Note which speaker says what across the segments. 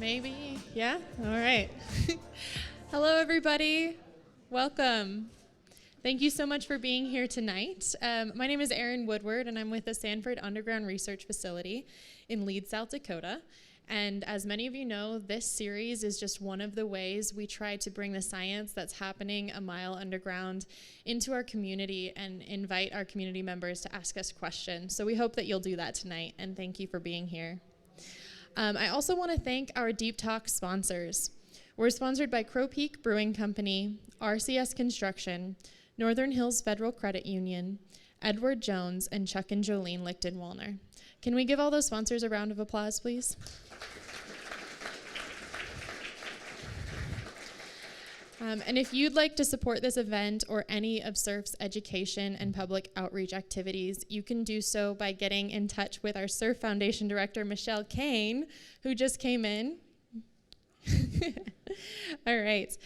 Speaker 1: Maybe? Yeah? All right. Hello, everybody. Welcome. Thank you so much for being here tonight. My name is Erin Woodward, and I'm with the Sanford Underground Research Facility in Leeds, South Dakota. And as many of you know, this series is just one of the ways we try to bring the science that's happening a mile underground into our community and invite our community members to ask us questions. So we hope that you'll do that tonight, and thank you for being here. I also want to thank our Deep Talk sponsors. We're sponsored by Crow Peak Brewing Company, RCS Construction, Northern Hills Federal Credit Union, Edward Jones, and Chuck and Jolene Lichten-Wallner. Can we give all those sponsors a round of applause, please? And if you'd like to support this event or any of SURF's education and public outreach activities, you can do so by getting in touch with our SURF Foundation Director, Michelle Kane, who just came in. All right.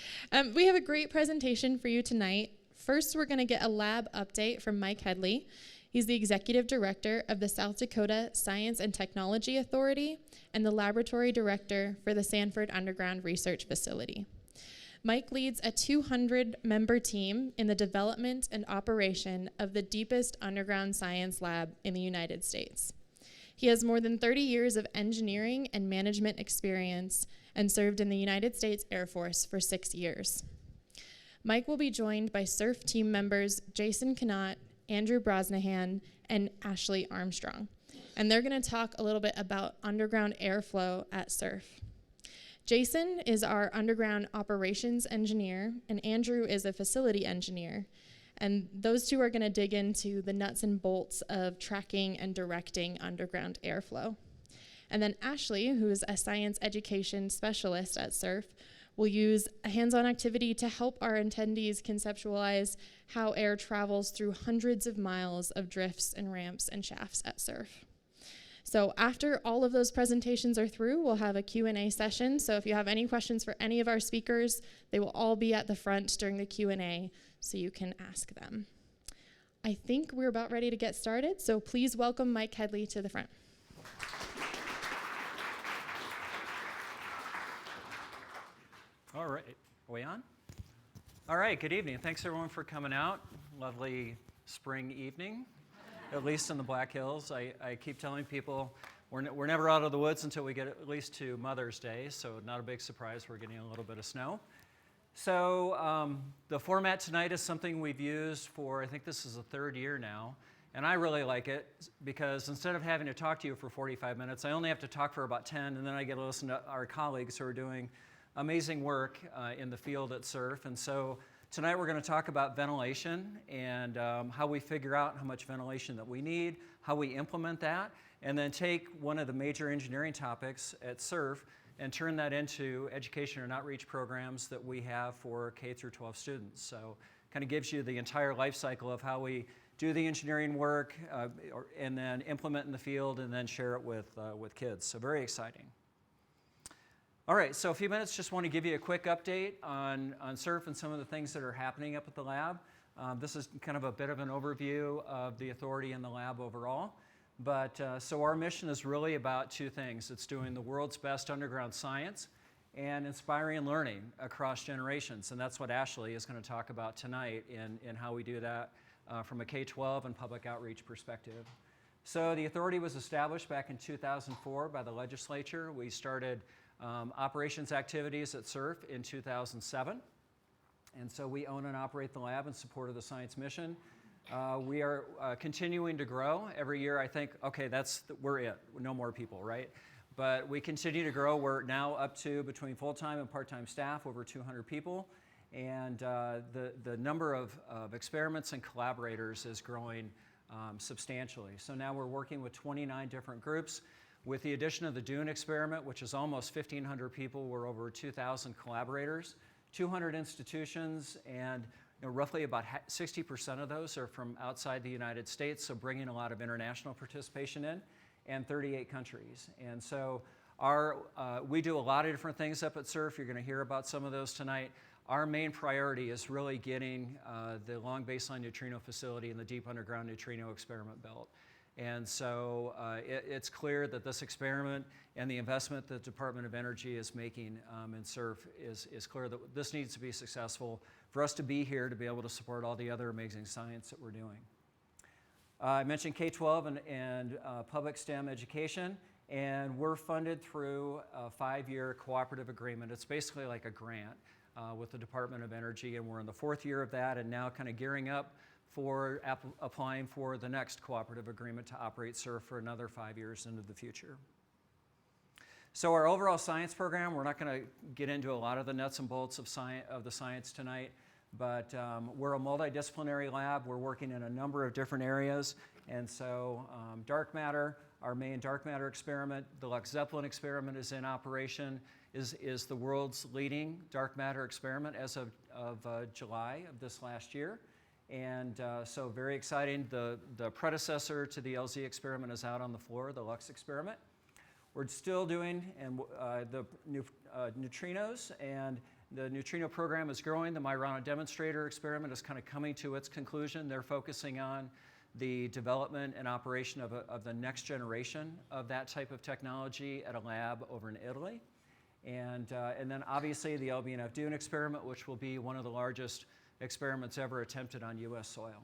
Speaker 1: We have a great presentation for you tonight. First, we're going to get a lab update from Mike Headley. He's the Executive Director of the South Dakota Science and Technology Authority and the Laboratory Director for the Sanford Underground Research Facility. Mike leads a 200-member team in the development and operation of the deepest underground science lab in the United States. He has more than 30 years of engineering and management experience and served in the United States Air Force for 6 years. Mike will be joined by SURF team members Jason Knott, Andrew Brosnahan, and Ashley Armstrong. And they're going to talk a little bit about underground airflow at SURF. Jason is our underground operations engineer, and Andrew is a facility engineer. And those two are going to dig into the nuts and bolts of tracking and directing underground airflow. And then Ashley, who is a science education specialist at SURF, will use a hands-on activity to help our attendees conceptualize how air travels through hundreds of miles of drifts and ramps and shafts at SURF. So after all of those presentations are through, we'll have a Q&A session. So if you have any questions for any of our speakers, they will all be at the front during the Q&A, so you can ask them. I think we're about ready to get started, so please welcome Mike Headley to the front.
Speaker 2: All right, are we on? All right, good evening. Thanks everyone for coming out. Lovely spring evening. At least in the Black Hills. I keep telling people we're never out of the woods until we get at least to Mother's Day, so not a big surprise we're getting a little bit of snow. So the format tonight is something we've used for, I think this is the third year now, and I really like it because instead of having to talk to you for 45 minutes, I only have to talk for about 10, and then I get to listen to our colleagues who are doing amazing work in the field at SURF. And so tonight we're going to talk about ventilation and how we figure out how much ventilation that we need, how we implement that, and then take one of the major engineering topics at SURF and turn that into education and outreach programs that we have for K through 12 students. So kind of gives you the entire life cycle of how we do the engineering work and then implement in the field and then share it with kids. So very exciting. All right, so a few minutes, just want to give you a quick update on SURF and some of the things that are happening up at the lab. This is kind of a bit of an overview of the authority and the lab overall. But so our mission is really about two things. It's doing the world's best underground science and inspiring learning across generations. And that's what Ashley is going to talk about tonight in how we do that from a K-12 and public outreach perspective. So the authority was established back in 2004 by the legislature. We started operations activities at SURF in 2007. And so we own and operate the lab in support of the science mission. We are continuing to grow. Every year I think, okay, we're it. No more people, right? But we continue to grow. We're now up to between full-time and part-time staff, over 200 people. And the number of experiments and collaborators is growing substantially. So now we're working with 29 different groups. With the addition of the Dune experiment, which is almost 1,500 people, we're over 2,000 collaborators, 200 institutions, and roughly about 60% of those are from outside the United States, so bringing a lot of international participation in, and 38 countries. And so we do a lot of different things up at SURF. You're going to hear about some of those tonight. Our main priority is really getting the long baseline neutrino facility and the deep underground neutrino experiment built. And so it's clear that this experiment and the investment that the Department of Energy is making in SURF is clear that this needs to be successful for us to be here to be able to support all the other amazing science that we're doing. I mentioned K-12 and public STEM education, and we're funded through a 5-year cooperative agreement. It's basically like a grant with the Department of Energy, and we're in the 4th year of that and now kind of gearing up for applying for the next cooperative agreement to operate SURF for another 5 years into the future. So our overall science program, we're not going to get into a lot of the nuts and bolts of the science tonight, but we're a multidisciplinary lab. We're working in a number of different areas, and so dark matter, our main dark matter experiment, the LUX-ZEPPELIN experiment is in operation, is the world's leading dark matter experiment as of July of this last year. And so very exciting. The predecessor to the LZ experiment is out on the floor, the LUX experiment. We're still doing the neutrinos, and the neutrino program is growing. The Majorana demonstrator experiment is kind of coming to its conclusion. They're focusing on the development and operation of the next generation of that type of technology at a lab over in Italy. And then obviously the LBNF Dune experiment, which will be one of the largest experiments ever attempted on U.S. soil.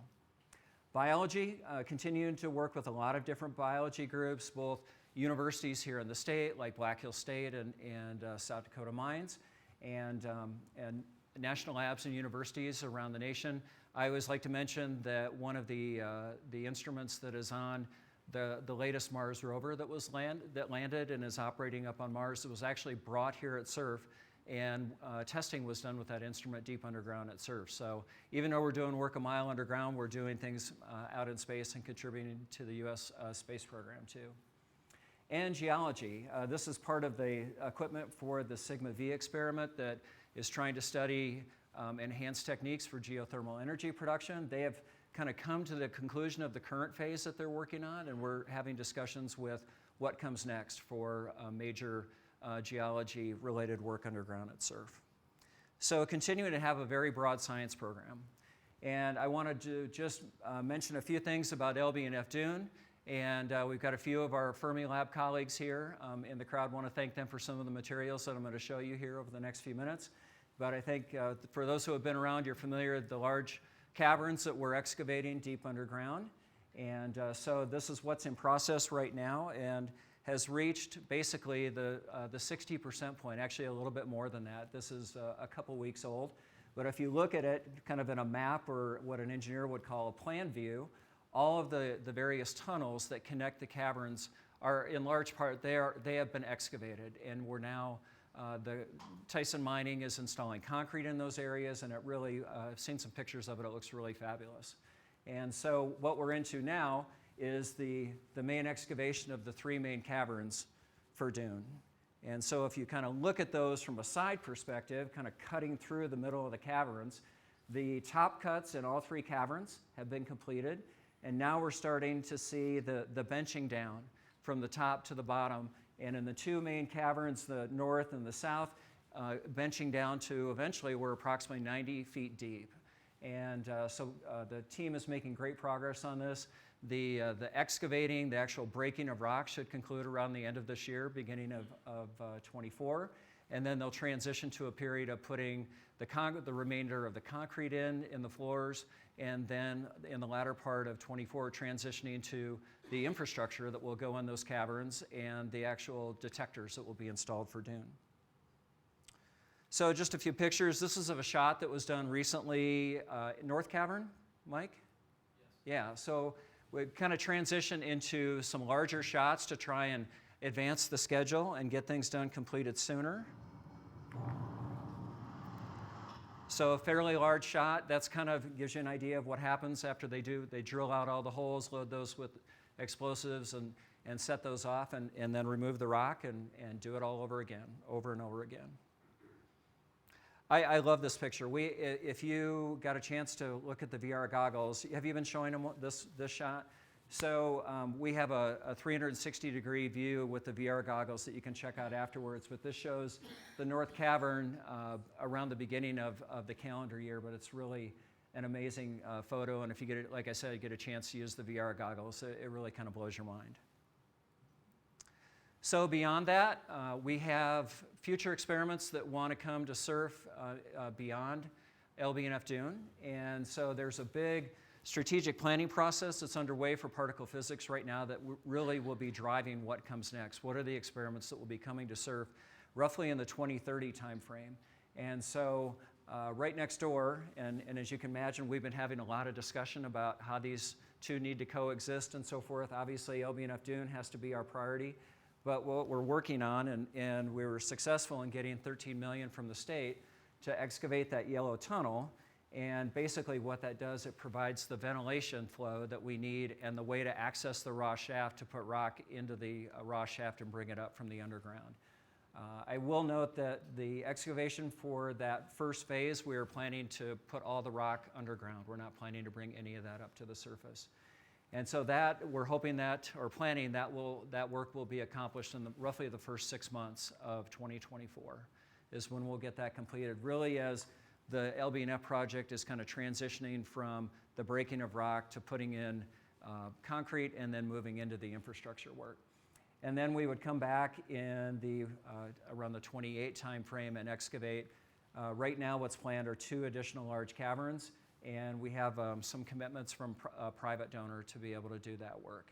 Speaker 2: Biology, continuing to work with a lot of different biology groups, both universities here in the state, like Black Hills State and South Dakota Mines, and national labs and universities around the nation. I always like to mention that one of the instruments that is on the latest Mars rover that landed and is operating up on Mars, it was actually brought here at SURF, and testing was done with that instrument deep underground at SURF. So even though we're doing work a mile underground, we're doing things out in space and contributing to the U.S. space program too. And geology. This is part of the equipment for the Sigma V experiment that is trying to study enhanced techniques for geothermal energy production. They have kind of come to the conclusion of the current phase that they're working on, and we're having discussions with what comes next for major geology-related work underground at SURF. So continuing to have a very broad science program. And I wanted to just mention a few things about LBNF Dune. And we've got a few of our Fermilab colleagues here in the crowd. I want to thank them for some of the materials that I'm going to show you here over the next few minutes. But I think for those who have been around, you're familiar with the large caverns that we're excavating deep underground. And so this is what's in process right now and has reached basically the 60% point, actually a little bit more than that. This is a couple weeks old. But if you look at it kind of in a map or what an engineer would call a plan view, all of the various tunnels that connect the caverns are in large part, they have been excavated, and we're now, the Tyson Mining is installing concrete in those areas, and it really, I've seen some pictures of it, it looks really fabulous. And so what we're into now is the main excavation of the 3 main caverns for Dune. And so if you kind of look at those from a side perspective, kind of cutting through the middle of the caverns, the top cuts in all 3 caverns have been completed. And now we're starting to see the benching down from the top to the bottom. And in the 2 main caverns, the north and the south, benching down to eventually we're approximately 90 feet deep. And so the team is making great progress on this. The excavating, the actual breaking of rock should conclude around the end of this year, beginning of 24. And then they'll transition to a period of putting the remainder of the concrete in the floors, and then in the latter part of 24, transitioning to the infrastructure that will go in those caverns and the actual detectors that will be installed for Dune. So just a few pictures. This is of a shot that was done recently North Cavern, Mike? Yes. Yeah, so we kind of transition into some larger shots to try and advance the schedule and get things done completed sooner. So a fairly large shot, that's kind of gives you an idea of what happens after they drill out all the holes, load those with explosives and set those off and then remove the rock and do it all over again, over and over again. I love this picture. If you got a chance to look at the VR goggles, have you been showing them this shot? So we have a 360-degree view with the VR goggles that you can check out afterwards. But this shows the North Cavern around the beginning of the calendar year. But it's really an amazing photo. And if you get it, like I said, you get a chance to use the VR goggles, it really kind of blows your mind. So beyond that, we have future experiments that want to come to surf beyond LBNF Dune. And so there's a big strategic planning process that's underway for particle physics right now that really will be driving what comes next. What are the experiments that will be coming to surf roughly in the 2030 timeframe? And so right next door, and as you can imagine, we've been having a lot of discussion about how these two need to coexist and so forth. Obviously, LBNF Dune has to be our priority. But what we're working on, and we were successful in getting $13 million from the state to excavate that yellow tunnel. And basically what that does, it provides the ventilation flow that we need and the way to access the raw shaft to put rock into the raw shaft and bring it up from the underground. I will note that the excavation for that first phase, we are planning to put all the rock underground. We're not planning to bring any of that up to the surface. And so that, we're hoping that, or planning that work will be accomplished in roughly the first 6 months of 2024 is when we'll get that completed. Really, as the LBNF project is kind of transitioning from the breaking of rock to putting in concrete and then moving into the infrastructure work. And then we would come back in the around the 28 timeframe and excavate. Right now what's planned are 2 additional large caverns, and we have some commitments from a private donor to be able to do that work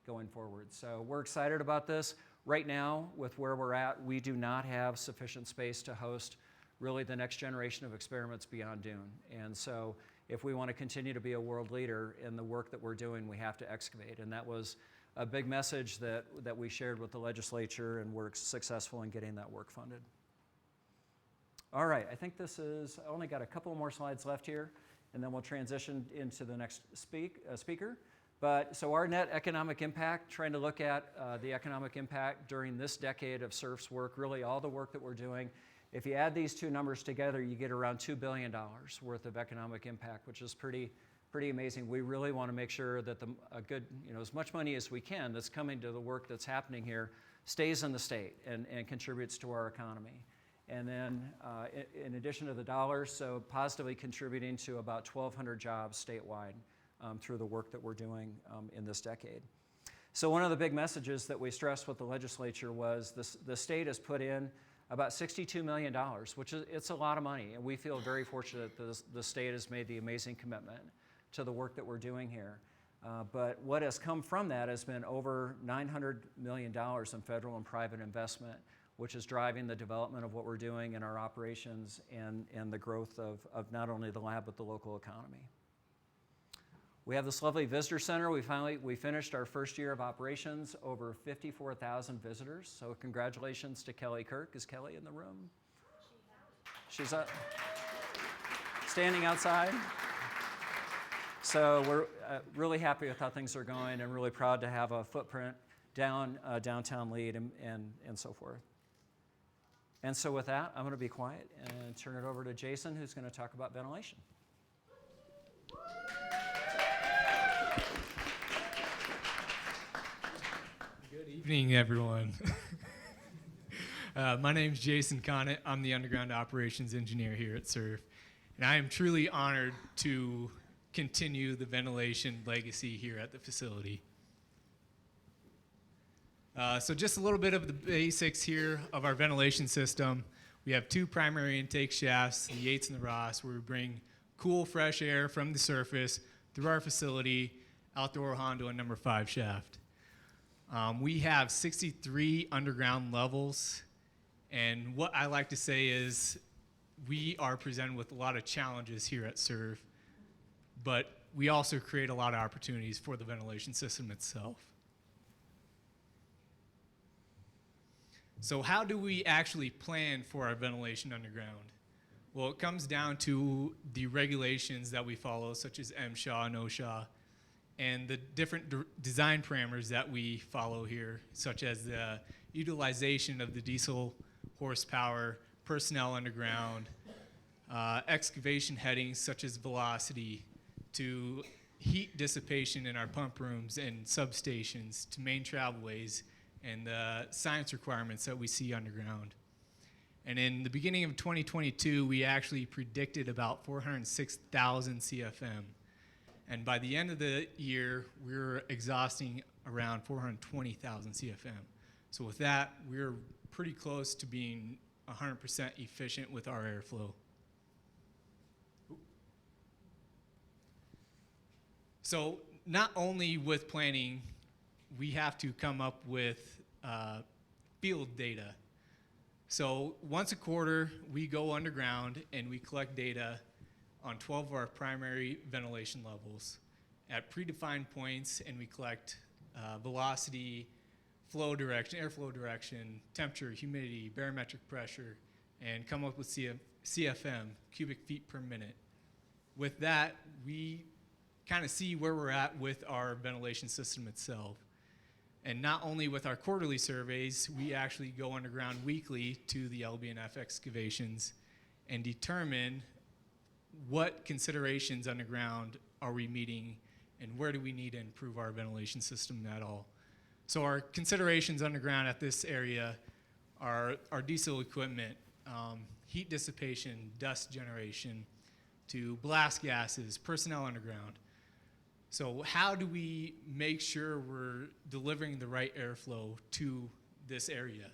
Speaker 2: going forward. So we're excited about this. Right now, with where we're at, we do not have sufficient space to host really the next generation of experiments beyond Dune. And so if we want to continue to be a world leader in the work that we're doing, we have to excavate. And that was a big message that we shared with the legislature, and we're successful in getting that work funded. All right, I think this is, I only got a couple more slides left here, and then we'll transition into the next speaker. But so our net economic impact, trying to look at the economic impact during this decade of SURF's work, really all the work that we're doing. If you add these two numbers together, you get around $2 billion worth of economic impact, which is pretty amazing. We really want to make sure that as much money as we can that's coming to the work that's happening here stays in the state and contributes to our economy. And then in addition to the dollars, so positively contributing to about 1,200 jobs statewide through the work that we're doing in this decade. So one of the big messages that we stressed with the legislature was the state has put in about $62 million, which it's a lot of money. And we feel very fortunate that the state has made the amazing commitment to the work that we're doing here. But what has come from that has been over $900 million in federal and private investment, which is driving the development of what we're doing in our operations and the growth of not only the lab, but the local economy. We have this lovely visitor center. We finished our first year of operations, over 54,000 visitors. So congratulations to Kelly Kirk. Is Kelly in the room? She's up, standing outside. So we're really happy with how things are going and really proud to have a footprint downtown lead and so forth. And so with that, I'm going to be quiet and turn it over to Jason, who's going to talk about ventilation.
Speaker 3: Good evening, everyone. My name is Jason Connett. I'm the underground operations engineer here at SURF, and I am truly honored to continue the ventilation legacy here at the facility. So just a little bit of the basics here of our ventilation system. We have 2 primary intake shafts, the Yates and the Ross, where we bring cool, fresh air from the surface through our facility out to our Hondo and number 5 shaft. We have 63 underground levels, and what I like to say is we are presented with a lot of challenges here at SURF, but we also create a lot of opportunities for the ventilation system itself. So how do we actually plan for our ventilation underground? Well, it comes down to the regulations that we follow, such as MSHA and OSHA, and the different design parameters that we follow here, such as the utilization of the diesel horsepower, personnel underground, excavation headings such as velocity, to heat dissipation in our pump rooms and substations, to main travelways, and the science requirements that we see underground. And in the beginning of 2022, we actually predicted about 406,000 CFM. And by the end of the year, we were exhausting around 420,000 CFM. So with that, we're pretty close to being 100% efficient with our airflow. So not only with planning, we have to come up with field data. So once a quarter, we go underground and we collect data on 12 of our primary ventilation levels at predefined points, and we collect velocity, flow direction, airflow direction, temperature, humidity, barometric pressure, and come up with CFM, cubic feet per minute. With that, we kind of see where we're at with our ventilation system itself. And not only with our quarterly surveys, we actually go underground weekly to the LBNF excavations and determine what considerations underground are we meeting and where do we need to improve our ventilation system at all. So our considerations underground at this area are our diesel equipment, heat dissipation, dust generation, to blast gases, personnel underground. So how do we make sure we're delivering the right airflow to this area?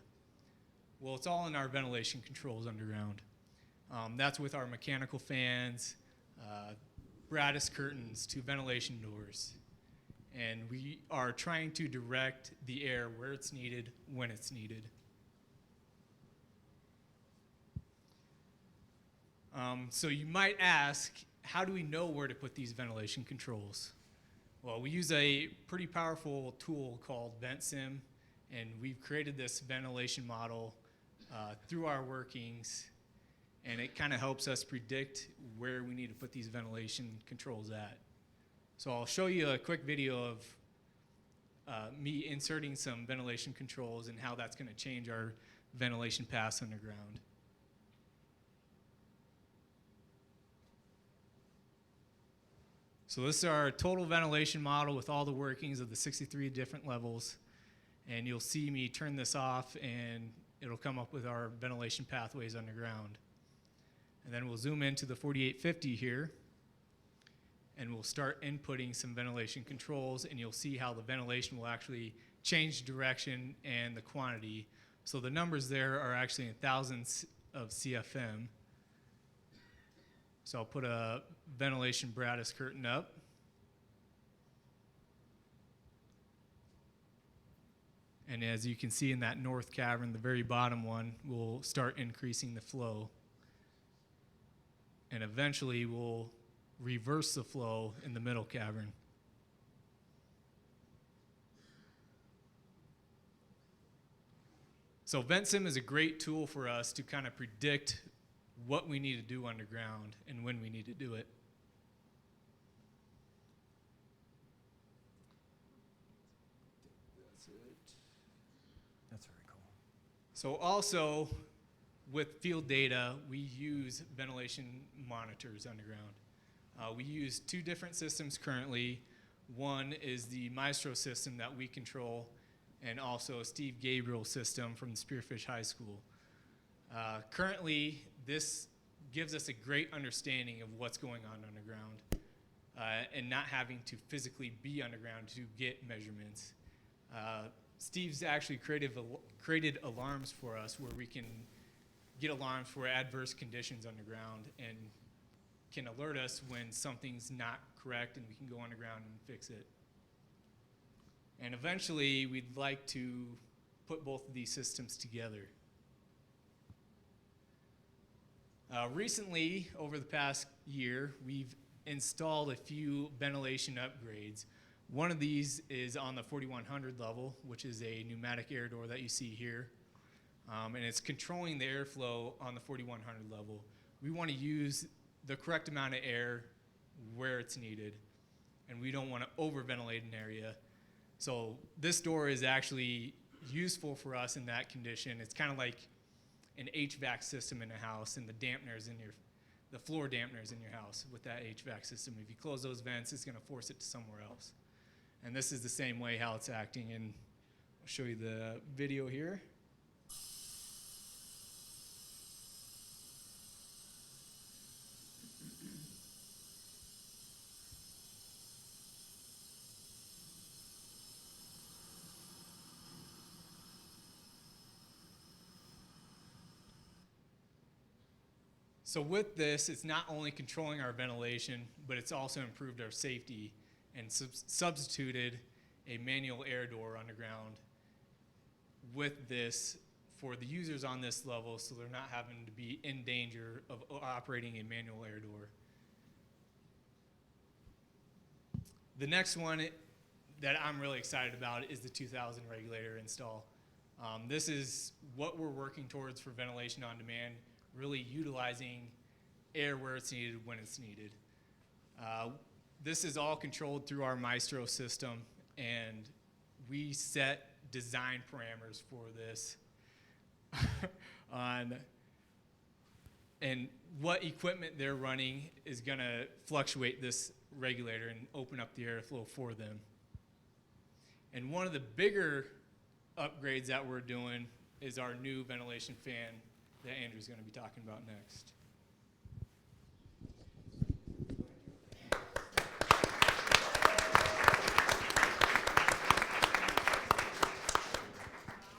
Speaker 3: Well, it's all in our ventilation controls underground. That's with our mechanical fans, Brattis curtains to ventilation doors. And we are trying to direct the air where it's needed, when it's needed. So you might ask, how do we know where to put these ventilation controls? Well, we use a pretty powerful tool called VentSim, and we've created this ventilation model through our workings, and it kind of helps us predict where we need to put these ventilation controls at. So I'll show you a quick video of me inserting some ventilation controls and how that's going to change our ventilation paths underground. So this is our total ventilation model with all the workings of the 63 different levels. And you'll see me turn this off and it'll come up with our ventilation pathways underground. And then we'll zoom into the 4850 here and we'll start inputting some ventilation controls, and you'll see how the ventilation will actually change direction and the quantity. So the numbers there are actually in thousands of CFM. So I'll put a ventilation Brattis curtain up. And as you can see in that north cavern, the very bottom one, we'll start increasing the flow. And eventually we'll reverse the flow in the middle cavern. So VentSim is a great tool for us to kind of predict what we need to do underground and when we need to do it.
Speaker 2: That's very cool.
Speaker 3: So also, with field data, we use ventilation monitors underground. We use two different systems currently. One is the Maestro system that we control, and also a Steve Gabriel system from the Spearfish High School. Currently, this gives us a great understanding of what's going on underground and not having to physically be underground to get measurements. Steve's actually created alarms for us where we can get alarms for adverse conditions underground and can alert us when something's not correct, and we can go underground and fix it. And eventually, we'd like to put both of these systems together. Recently, over the past year, we've installed a few ventilation upgrades. One of these is on the 4100 level, which is a pneumatic air door that you see here. And it's controlling the airflow on the 4100 level. We want to use the correct amount of air where it's needed, and we don't want to over-ventilate an area. So this door is actually useful for us in that condition. It's kind of like an HVAC system in a house, and the floor dampeners in your house with that HVAC system. If you close those vents, it's going to force it to somewhere else. And this is the same way how it's acting, and I'll show you the video here. So with this, it's not only controlling our ventilation, but it's also improved our safety and substituted a manual air door underground with this for the users on this level, so they're not having to be in danger of operating a manual air door. The next one that I'm really excited about is the 2000 regulator install. This is what we're working towards for ventilation on demand, really utilizing air where it's needed when it's needed. This is all controlled through our Maestro system, and we set design parameters for this and what equipment they're running is going to fluctuate this regulator and open up the airflow for them. And one of the bigger upgrades that we're doing is our new ventilation fan that Andrew's going to be talking about next.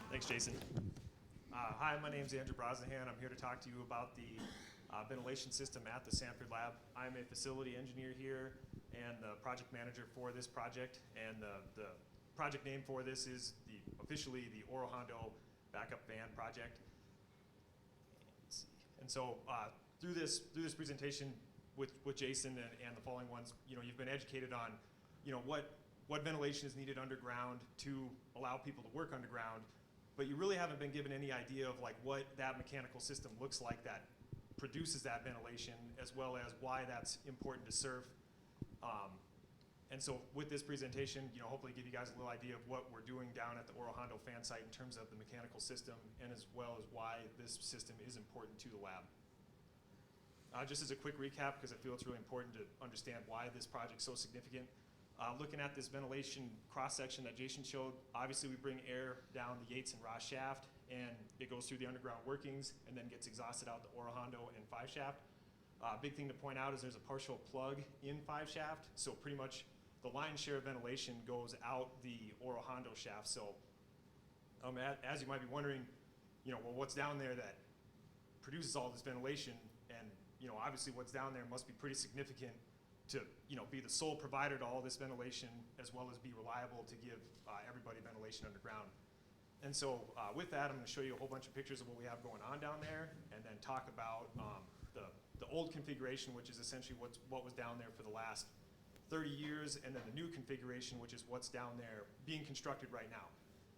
Speaker 4: Thanks, Jason. Hi, my name is Andrew Brosnahan. I'm here to talk to you about the ventilation system at the Sanford Lab. I'm a facility engineer here and the project manager for this project. And the project name for this is officially the Oro Hondo Backup Fan Project. And so through this presentation with Jason and the following ones, you've been educated on, what ventilation is needed underground to allow people to work underground. But you really haven't been given any idea of what that mechanical system looks like that produces that ventilation, as well as why that's important to surf. And so with this presentation, hopefully give you guys a little idea of what we're doing down at the Oro Hondo fan site in terms of the mechanical system, and as well as why this system is important to the lab. Just as a quick recap, because I feel it's really important to understand why this project's so significant. Looking at this ventilation cross-section that Jason showed, obviously we bring air down the Yates and Ross shaft, and it goes through the underground workings and then gets exhausted out the Oro Hondo and 5 shaft. Big thing to point out is there's a partial plug in 5 shaft, so pretty much the lion's share of ventilation goes out the Oro Hondo shaft. So as you might be wondering, well, what's down there that produces all this ventilation? And obviously what's down there must be pretty significant to be the sole provider to all this ventilation, as well as be reliable to give everybody ventilation underground. And so with that, I'm going to show you a whole bunch of pictures of what we have going on down there, and then talk about the old configuration, which is essentially what was down there for the last 30 years, and then the new configuration, which is what's down there being constructed right now.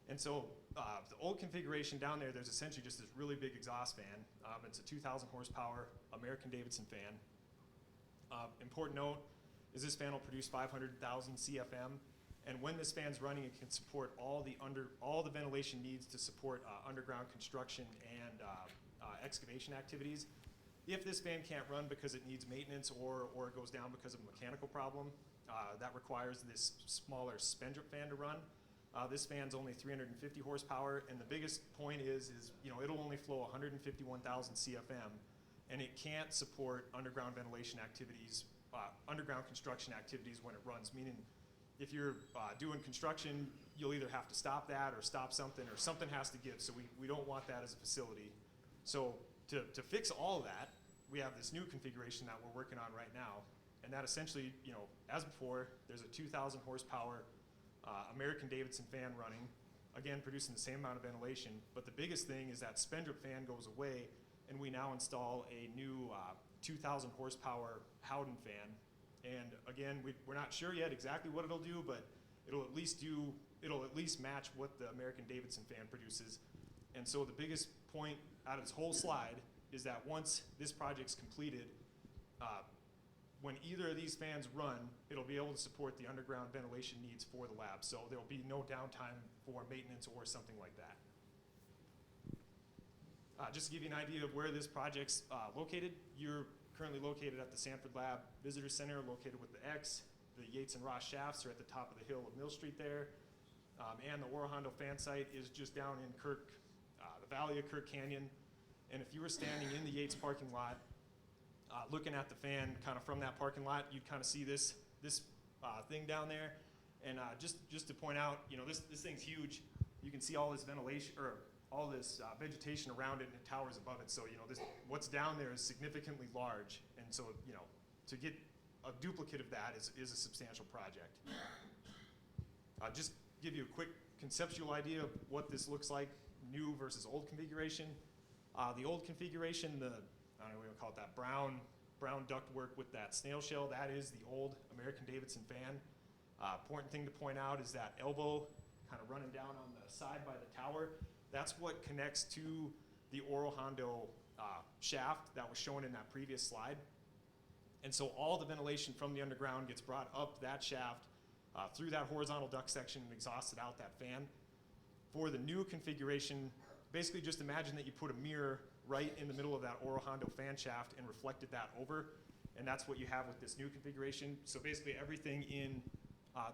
Speaker 4: And so the old configuration down there, there's essentially just this really big exhaust fan. It's a 2,000 horsepower American-Davidson fan. Important note is this fan will produce 500,000 CFM, and when this fan's running, it can support all the ventilation needs to support underground construction and excavation activities. If this fan can't run because it needs maintenance or it goes down because of a mechanical problem, that requires this smaller Spendrip fan to run. This fan's only 350 horsepower, and the biggest point is it'll only flow 151,000 CFM. And it can't support underground ventilation activities, underground construction activities when it runs, meaning if you're doing construction, you'll either have to stop that or stop something, or something has to give. So we don't want that as a facility. So to fix all of that, we have this new configuration that we're working on right now. And that essentially, as before, there's a 2,000 horsepower American-Davidson fan running, again, producing the same amount of ventilation. But the biggest thing is that Spendrip fan goes away, and we now install a new 2,000 horsepower Howden fan. And again, we're not sure yet exactly what it'll do, but it'll at least match what the American-Davidson fan produces. And so the biggest point out of this whole slide is that once this project's completed, when either of these fans run, it'll be able to support the underground ventilation needs for the lab. So there'll be no downtime for maintenance or something like that. Just to give you an idea of where this project's located, you're currently located at the Sanford Lab Visitor Center, located with the X. The Yates and Ross shafts are at the top of the hill of Mill Street there. And the Oro Hondo fan site is just down in the valley of Kirk Canyon. And if you were standing in the Yates parking lot, looking at the fan kind of from that parking lot, you'd kind of see this thing down there. And just to point out, this thing's huge. You can see all this ventilation, or all this vegetation around it, and it towers above it. So, what's down there is significantly large. And so, to get a duplicate of that is a substantial project. Just give you a quick conceptual idea of what this looks like, new versus old configuration. The old configuration, I don't know what we call it, that brown ductwork with that snail shell, that is the old American-Davidson fan. Important thing to point out is that elbow kind of running down on the side by the tower, that's what connects to the Oro Hondo shaft that was shown in that previous slide. And so all the ventilation from the underground gets brought up that shaft through that horizontal duct section and exhausted out that fan. For the new configuration, basically just imagine that you put a mirror right in the middle of that Oro Hondo fan shaft and reflected that over, and that's what you have with this new configuration. So basically everything in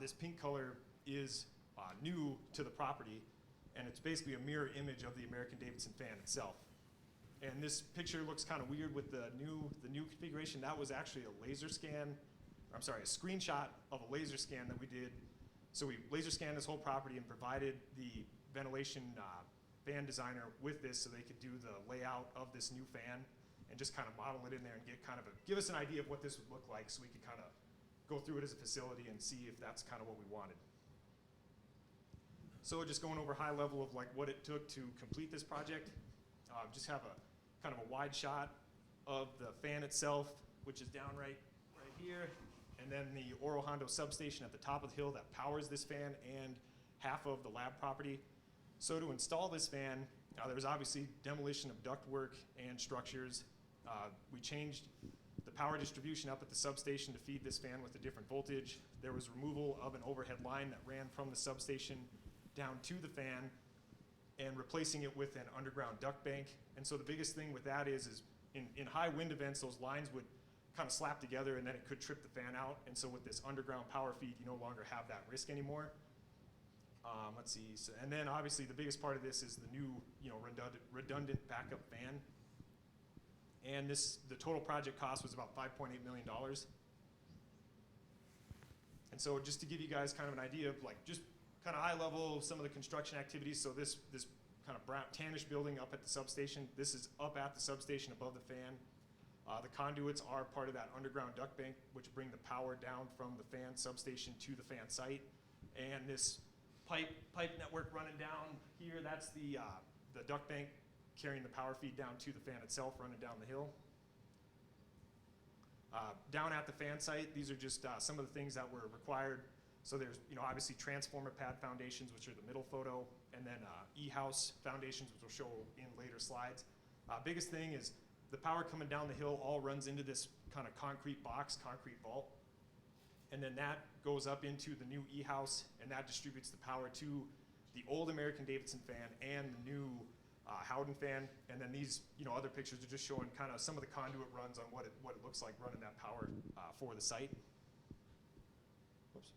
Speaker 4: this pink color is new to the property, and it's basically a mirror image of the American-Davidson fan itself. And this picture looks kind of weird with the new configuration. That was actually a screenshot of a laser scan that we did. So we laser scanned this whole property and provided the ventilation fan designer with this so they could do the layout of this new fan and just kind of model it in there and give us an idea of what this would look like, so we could kind of go through it as a facility and see if that's kind of what we wanted. So just going over high level of like what it took to complete this project. Just have a kind of a wide shot of the fan itself, which is down right here, and then the Oro Hondo substation at the top of the hill that powers this fan and half of the lab property. So to install this fan, there was obviously demolition of ductwork and structures. We changed the power distribution up at the substation to feed this fan with a different voltage. There was removal of an overhead line that ran from the substation down to the fan and replacing it with an underground duct bank. And so the biggest thing with that is in high wind events, those lines would kind of slap together and then it could trip the fan out. And so with this underground power feed, you no longer have that risk anymore. Let's see, so, and then obviously the biggest part of this is the new, redundant backup fan. And the total project cost was about $5.8 million. And so just to give you guys kind of an idea of like just kind of high level some of the construction activities. So this kind of brown tannish building up at the substation, this is up at the substation above the fan. The conduits are part of that underground duct bank, which bring the power down from the fan substation to the fan site. And this pipe network running down here, that's the duct bank carrying the power feed down to the fan itself, running down the hill. Down at the fan site, these are just some of the things that were required. So there's, obviously transformer pad foundations, which are the middle photo, and then E-house foundations, which we'll show in later slides. Biggest thing is the power coming down the hill all runs into this kind of concrete box, concrete vault. And then that goes up into the new E-house, and that distributes the power to the old American-Davidson fan and the new Howden fan. And then these, other pictures are just showing kind of some of the conduit runs on what it looks like running that power for the site. Whoops.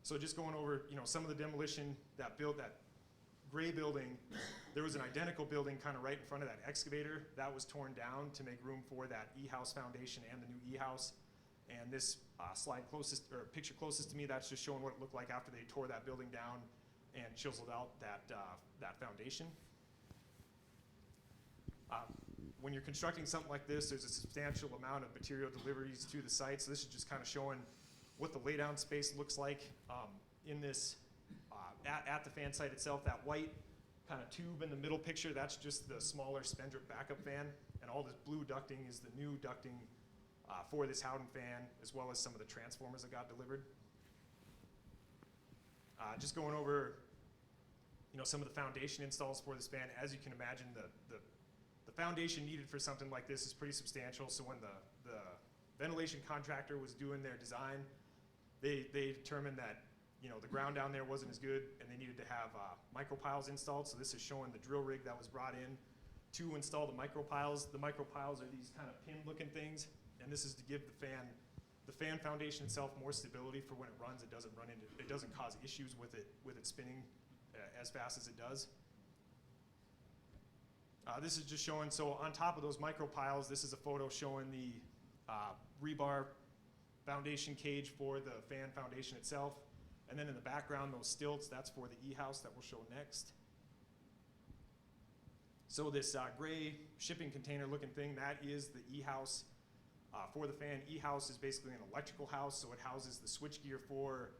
Speaker 4: So just going over, some of the demolition that gray building, there was an identical building kind of right in front of that excavator that was torn down to make room for that E-house foundation and the new E-house. And this picture closest to me, that's just showing what it looked like after they tore that building down and chiseled out that foundation. When you're constructing something like this, there's a substantial amount of material deliveries to the site. So this is just kind of showing what the laydown space looks like in this, at the fan site itself. That white kind of tube in the middle picture, that's just the smaller Spendrip backup fan. And all this blue ducting is the new ducting for this Howden fan, as well as some of the transformers that got delivered. Just going over, some of the foundation installs for this fan. As you can imagine, the foundation needed for something like this is pretty substantial. So when the ventilation contractor was doing their design, they determined that the ground down there wasn't as good, and they needed to have micropiles installed. So this is showing the drill rig that was brought in to install the micropiles. The micropiles are these kind of pin-looking things, and this is to give the fan foundation itself more stability for when it runs. It doesn't cause issues with it spinning as fast as it does. This is just showing, so on top of those micropiles, this is a photo showing the rebar foundation cage for the fan foundation itself. And then in the background, those stilts, that's for the E-house that we'll show next. So this gray shipping container looking thing, that is the E-house for the fan. E-house is basically an electrical house, so it houses the switchgear for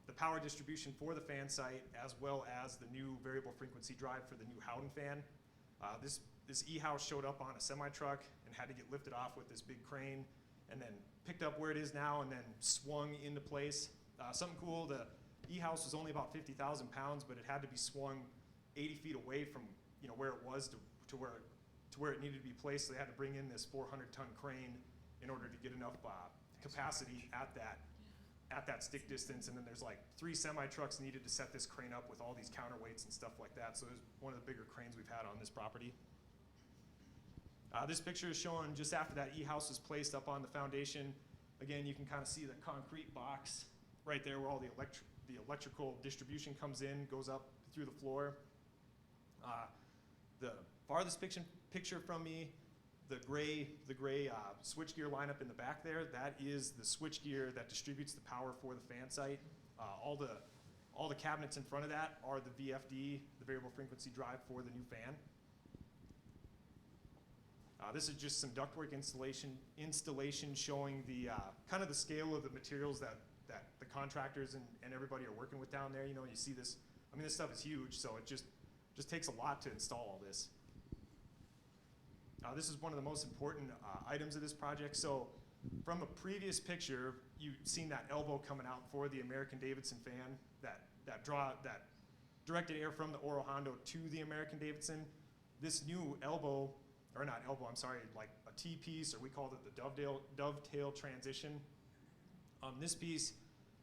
Speaker 4: the power distribution for the fan site, as well as the new variable frequency drive for the new Howden fan. This E-house showed up on a semi-truck and had to get lifted off with this big crane, and then picked up where it is now and then swung into place. Something cool, the E-house was only about 50,000 pounds, but it had to be swung 80 feet away from where it was to where it needed to be placed. So they had to bring in this 400-ton crane in order to get enough capacity at that stick distance. And then there's like 3 semi-trucks needed to set this crane up with all these counterweights and stuff like that. So it was one of the bigger cranes we've had on this property. This picture is showing just after that E-house is placed up on the foundation. Again, you can kind of see the concrete box right there where all the electrical distribution comes in, goes up through the floor. The farthest picture from me, the gray switchgear lineup in the back there, that is the switchgear that distributes the power for the fan site. All the cabinets in front of that are the VFD, the variable frequency drive for the new fan. This is just some ductwork installation showing the kind of the scale of the materials that the contractors and everybody are working with down there. You see this. I mean, this stuff is huge, so it just takes a lot to install all this. This is one of the most important items of this project. So from a previous picture, you've seen that elbow coming out for the American Davidson fan, that directed air from the Oro Hondo to the American Davidson. This new elbow, or not elbow, I'm sorry, like a T-piece, or we called it the dovetail transition. This piece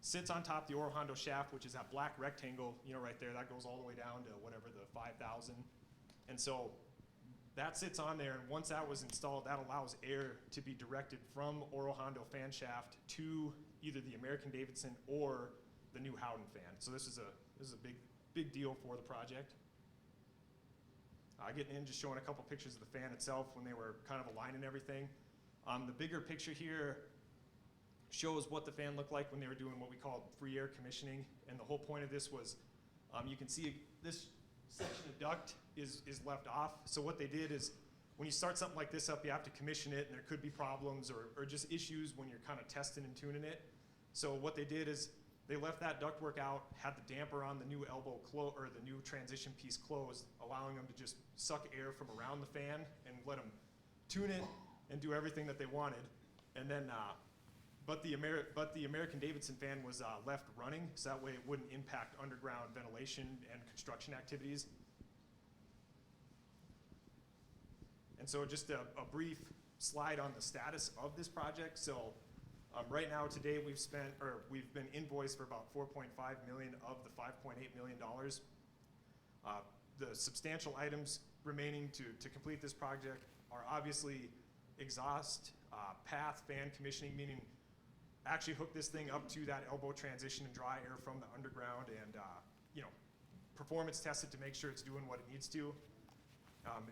Speaker 4: sits on top of the Oro Hondo shaft, which is that black rectangle, right there. That goes all the way down to whatever the 5,000. And so that sits on there, and once that was installed, that allows air to be directed from Oro Hondo fan shaft to either the American Davidson or the new Howden fan. So this is a big deal for the project. Getting in, just showing a couple pictures of the fan itself when they were kind of aligning everything. The bigger picture here shows what the fan looked like when they were doing what we call free air commissioning. And the whole point of this was, you can see this section of duct is left off. So what they did is, when you start something like this up, you have to commission it, and there could be problems or just issues when you're kind of testing and tuning it. So what they did is, they left that ductwork out, had the damper on the new elbow or the new transition piece closed, allowing them to just suck air from around the fan and let them tune it and do everything that they wanted. And then, but the American Davidson fan was left running, so that way it wouldn't impact underground ventilation and construction activities. And so just a brief slide on the status of this project. So right now, today, we've been invoiced for about $4.5 million of the $5.8 million. The substantial items remaining to complete this project are obviously exhaust, path, fan commissioning, meaning actually hook this thing up to that elbow transition and dry air from the underground, and performance test it to make sure it's doing what it needs to.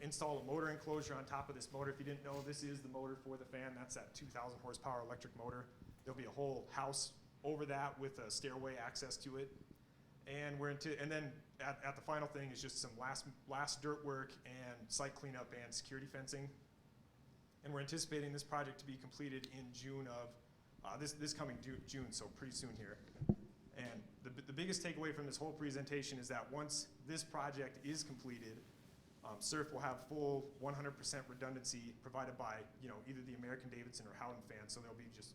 Speaker 4: Install a motor enclosure on top of this motor. If you didn't know, this is the motor for the fan. That's that 2,000 horsepower electric motor. There'll be a whole house over that with a stairway access to it. And then at the final thing is just some last dirt work and site cleanup and security fencing. And we're anticipating this project to be completed in June of this coming June, so pretty soon here. And the biggest takeaway from this whole presentation is that once this project is completed, SURF will have full 100% redundancy provided by either the American Davidson or Howden fan, so there'll be just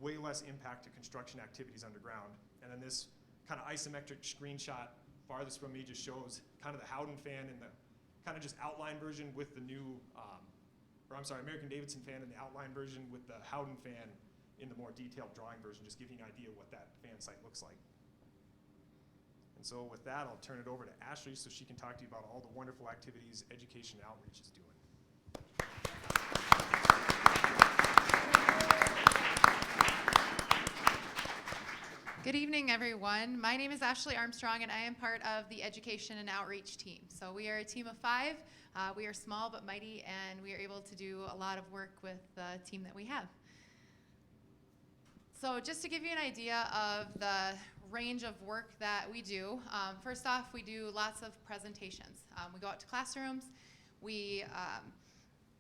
Speaker 4: way less impact to construction activities underground. And then this kind of isometric screenshot farthest from me just shows kind of the Howden fan and the kind of just outline version with the new, American Davidson fan in the outline version with the Howden fan in the more detailed drawing version, just giving you an idea of what that fan site looks like. And so with that, I'll turn it over to Ashley so she can talk to you about all the wonderful activities Education and Outreach is doing.
Speaker 5: Good evening, everyone. My name is Ashley Armstrong, and I am part of the Education and Outreach team. So we are a team of 5. We are small but mighty, and we are able to do a lot of work with the team that we have. So just to give you an idea of the range of work that we do, first off, we do lots of presentations. We go out to classrooms, we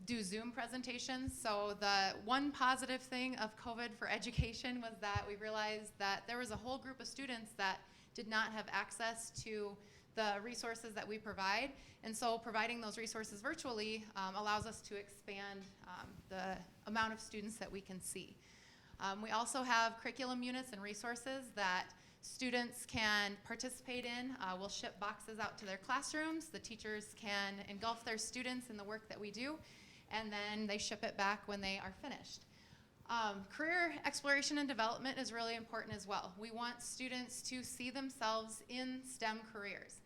Speaker 5: do Zoom presentations. So the one positive thing of COVID for education was that we realized that there was a whole group of students that did not have access to the resources that we provide. And so providing those resources virtually allows us to expand the amount of students that we can see. We also have curriculum units and resources that students can participate in. We'll ship boxes out to their classrooms. The teachers can engulf their students in the work that we do, and then they ship it back when they are finished. Career exploration and development is really important as well. We want students to see themselves in STEM careers.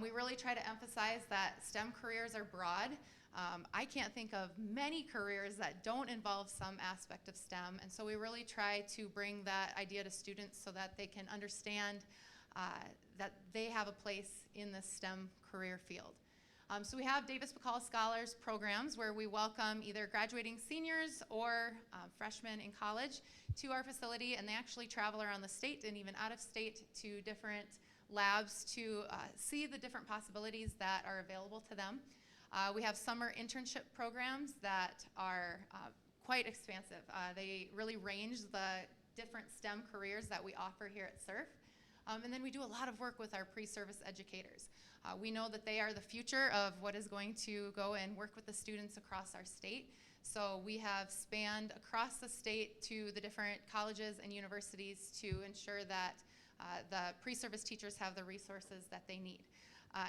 Speaker 5: We really try to emphasize that STEM careers are broad. I can't think of many careers that don't involve some aspect of STEM, and so we really try to bring that idea to students so that they can understand that they have a place in the STEM career field. So we have Davis McCall Scholars programs where we welcome either graduating seniors or freshmen in college to our facility, and they actually travel around the state and even out of state to different labs to see the different possibilities that are available to them. We have summer internship programs that are quite expansive. They really range the different STEM careers that we offer here at SURF. And then we do a lot of work with our pre-service educators. We know that they are the future of what is going to go and work with the students across our state. So we have spanned across the state to the different colleges and universities to ensure that the pre-service teachers have the resources that they need.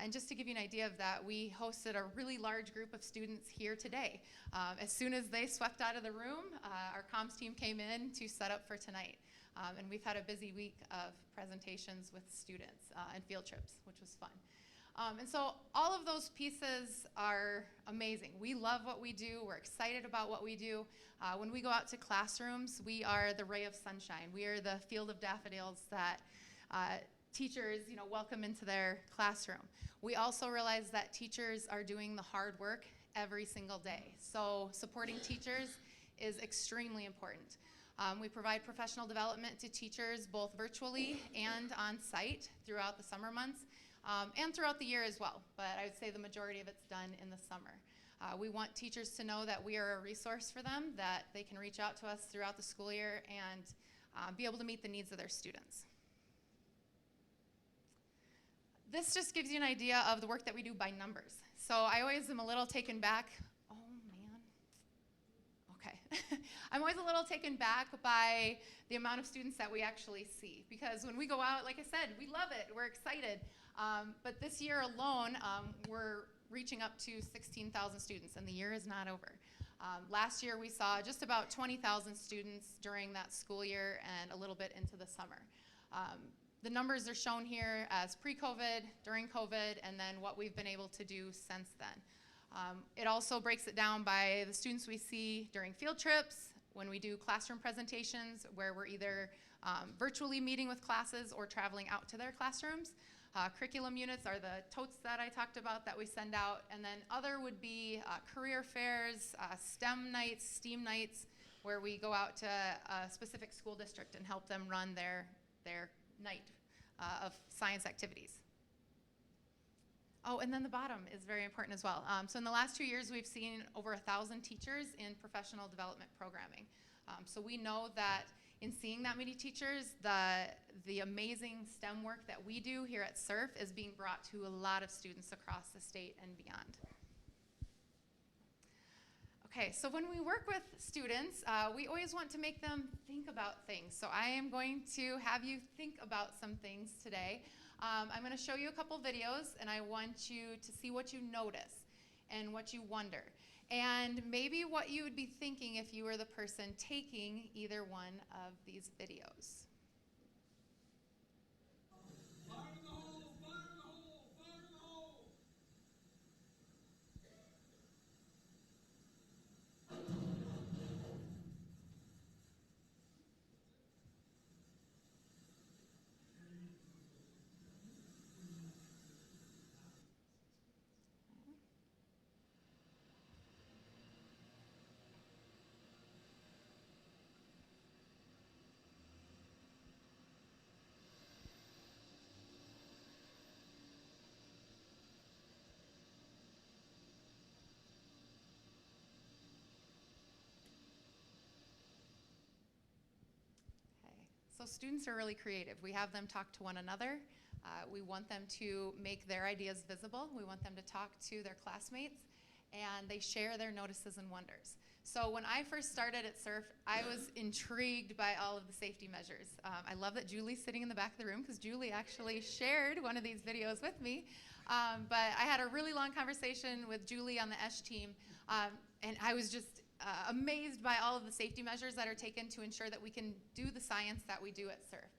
Speaker 5: And just to give you an idea of that, we hosted a really large group of students here today. As soon as they swept out of the room, our comms team came in to set up for tonight. And we've had a busy week of presentations with students and field trips, which was fun. And so all of those pieces are amazing. We love what we do. We're excited about what we do. When we go out to classrooms, we are the ray of sunshine. We are the field of daffodils that teachers, welcome into their classroom. We also realize that teachers are doing the hard work every single day. So supporting teachers is extremely important. We provide professional development to teachers both virtually and on site throughout the summer months and throughout the year as well. But I would say the majority of it's done in the summer. We want teachers to know that we are a resource for them, that they can reach out to us throughout the school year and be able to meet the needs of their students. This just gives you an idea of the work that we do by numbers. So I always am a little taken back. Oh man. Okay. I'm always a little taken back by the amount of students that we actually see. Because when we go out, like I said, we love it. We're excited. But this year alone, we're reaching up to 16,000 students, and the year is not over. Last year, we saw just about 20,000 students during that school year and a little bit into the summer. The numbers are shown here as pre-COVID, during COVID, and then what we've been able to do since then. It also breaks it down by the students we see during field trips, when we do classroom presentations, where we're either virtually meeting with classes or traveling out to their classrooms. Curriculum units are the totes that I talked about that we send out, and then other would be career fairs, STEM nights, STEAM nights, where we go out to a specific school district and help them run their night of science activities. Oh, and then the bottom is very important as well. So in the last 2 years, we've seen over 1,000 teachers in professional development programming. So we know that in seeing that many teachers, the amazing STEM work that we do here at SURF is being brought to a lot of students across the state and beyond. Okay, so when we work with students, we always want to make them think about things. So I am going to have you think about some things today. I'm going to show you a couple videos, and I want you to see what you notice and what you wonder. And maybe what you would be thinking if you were the person taking either one of these videos. So students are really creative. We have them talk to one another. We want them to make their ideas visible. We want them to talk to their classmates, and they share their notices and wonders. So when I first started at SURF, I was intrigued by all of the safety measures. I love that Julie's sitting in the back of the room because Julie actually shared one of these videos with me. But I had a really long conversation with Julie on the ESH team, and I was just amazed by all of the safety measures that are taken to ensure that we can do the science that we do at SURF.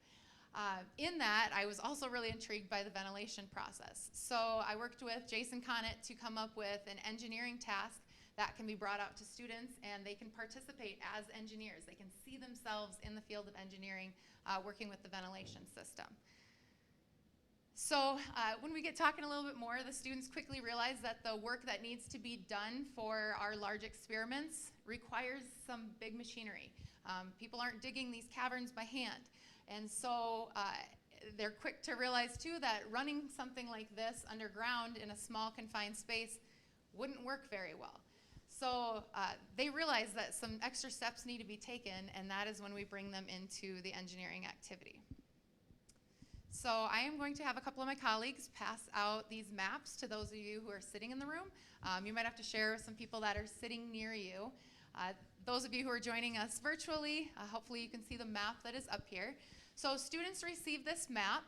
Speaker 5: In that, I was also really intrigued by the ventilation process. So I worked with Jason Connett to come up with an engineering task that can be brought out to students, and they can participate as engineers. They can see themselves in the field of engineering working with the ventilation system. So when we get talking a little bit more, the students quickly realize that the work that needs to be done for our large experiments requires some big machinery. People aren't digging these caverns by hand. And so they're quick to realize too that running something like this underground in a small confined space wouldn't work very well. So they realize that some extra steps need to be taken, and that is when we bring them into the engineering activity. So I am going to have a couple of my colleagues pass out these maps to those of you who are sitting in the room. You might have to share with some people that are sitting near you. Those of you who are joining us virtually, hopefully you can see the map that is up here. So students receive this map.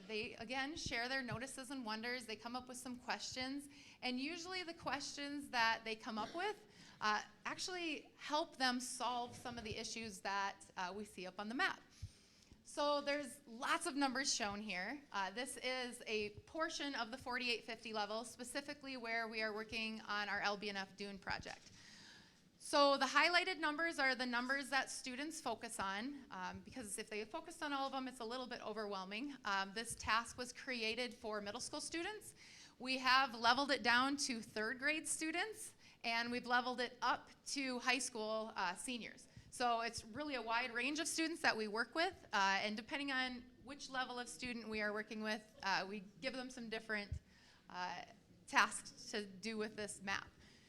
Speaker 5: They, again, share their notices and wonders. They come up with some questions. And usually the questions that they come up with actually help them solve some of the issues that we see up on the map. So there's lots of numbers shown here. This is a portion of the 4850 level, specifically where we are working on our LBNF Dune project. So the highlighted numbers are the numbers that students focus on, because if they focus on all of them, it's a little bit overwhelming. This task was created for middle school students. We have leveled it down to third grade students, and we've leveled it up to high school seniors. So it's really a wide range of students that we work with, and depending on which level of student we are working with, we give them some different tasks to do with this map.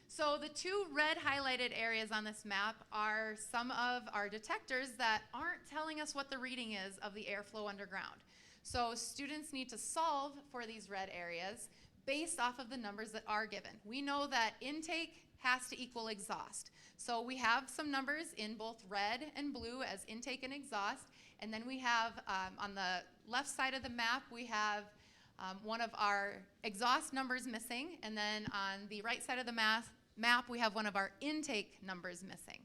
Speaker 5: So the two red highlighted areas on this map are some of our detectors that aren't telling us what the reading is of the airflow underground. So students need to solve for these red areas based off of the numbers that are given. We know that intake has to equal exhaust. So we have some numbers in both red and blue as intake and exhaust. And then we have, on the left side of the map, we have one of our exhaust numbers missing. And then on the right side of the map, we have one of our intake numbers missing.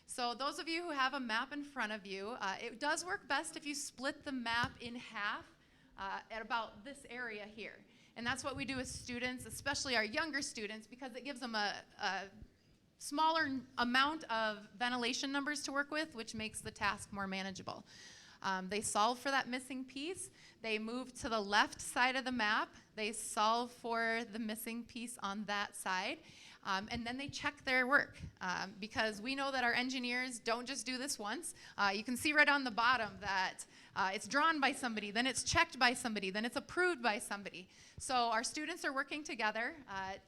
Speaker 5: So those of you who have a map in front of you, it does work best if you split the map in half at about this area here. And that's what we do with students, especially our younger students, because it gives them a smaller amount of ventilation numbers to work with, which makes the task more manageable. They solve for that missing piece. They move to the left side of the map. They solve for the missing piece on that side. And then they check their work, because we know that our engineers don't just do this once. You can see right on the bottom that it's drawn by somebody, then it's checked by somebody, then it's approved by somebody. So our students are working together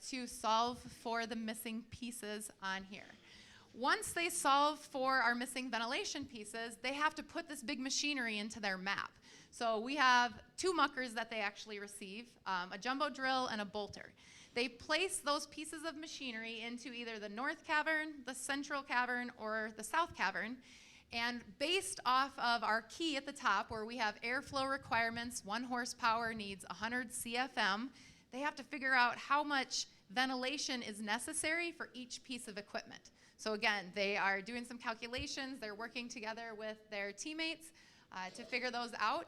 Speaker 5: to solve for the missing pieces on here. Once they solve for our missing ventilation pieces, they have to put this big machinery into their map. So we have two muckers that they actually receive, a jumbo drill and a bolter. They place those pieces of machinery into either the north cavern, the central cavern, or the south cavern. And based off of our key at the top, where we have airflow requirements, 1 horsepower needs 100 CFM, they have to figure out how much ventilation is necessary for each piece of equipment. So again, they are doing some calculations. They're working together with their teammates to figure those out.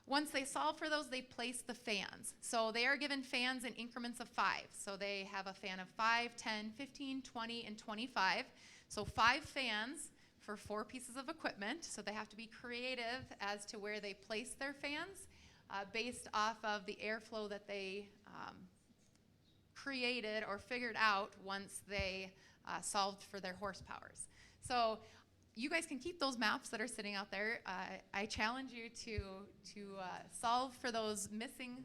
Speaker 5: Once they solve for those, they place the fans. So they are given fans in increments of 5. So they have a fan of 5, 10, 15, 20, and 25. So 5 fans for 4 pieces of equipment. So they have to be creative as to where they place their fans based off of the airflow that they created or figured out once they solved for their horsepowers. So you guys can keep those maps that are sitting out there. I challenge you to solve for those missing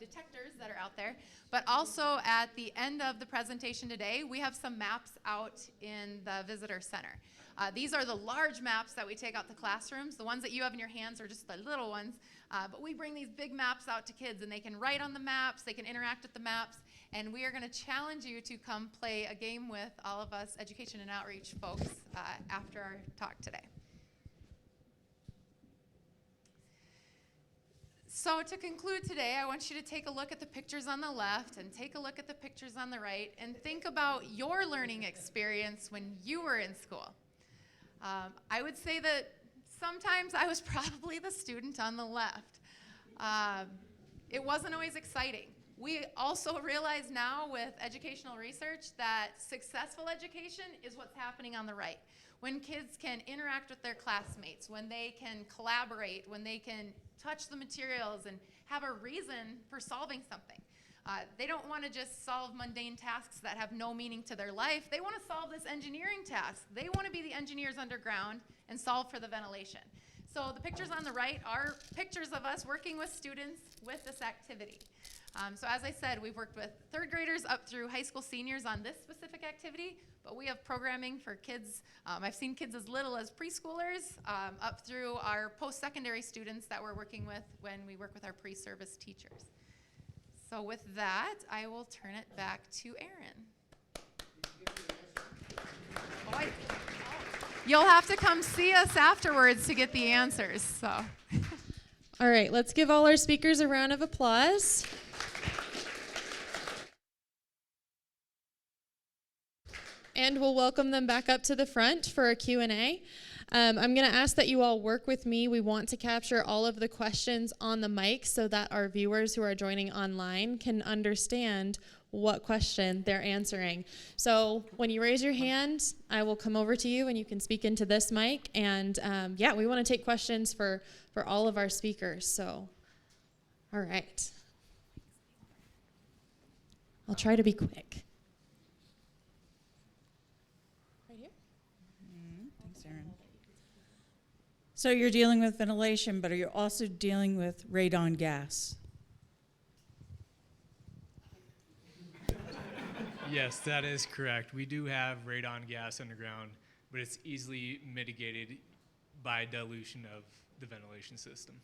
Speaker 5: detectors that are out there. But also at the end of the presentation today, we have some maps out in the visitor center. These are the large maps that we take out to classrooms. The ones that you have in your hands are just the little ones. But we bring these big maps out to kids, and they can write on the maps, they can interact with the maps, and we are going to challenge you to come play a game with all of us education and outreach folks after our talk today. So to conclude today, I want you to take a look at the pictures on the left and take a look at the pictures on the right and think about your learning experience when you were in school. I would say that sometimes I was probably the student on the left. It wasn't always exciting. We also realize now with educational research that successful education is what's happening on the right. When kids can interact with their classmates, when they can collaborate, when they can touch the materials and have a reason for solving something. They don't want to just solve mundane tasks that have no meaning to their life. They want to solve this engineering task. They want to be the engineers underground and solve for the ventilation. So the pictures on the right are pictures of us working with students with this activity. So as I said, we've worked with third graders up through high school seniors on this specific activity, but we have programming for kids. I've seen kids as little as preschoolers up through our post-secondary students that we're working with when we work with our pre-service teachers. So with that, I will turn it back to Aaron. You'll have to come see us afterwards to get the answers. So.
Speaker 1: All right, let's give all our speakers a round of applause. And we'll welcome them back up to the front for a Q&A. I'm going to ask that you all work with me. We want to capture all of the questions on the mic so that our viewers who are joining online can understand what question they're answering. So when you raise your hand, I will come over to you and you can speak into this mic. And yeah, we want to take questions for all of our speakers. So, all right. I'll try to be quick. Right here?
Speaker 6: Thanks, Aaron. So you're dealing with ventilation, but are you also dealing with radon gas?
Speaker 3: Yes, that is correct. We do have radon gas underground, but it's easily mitigated by dilution of the ventilation system.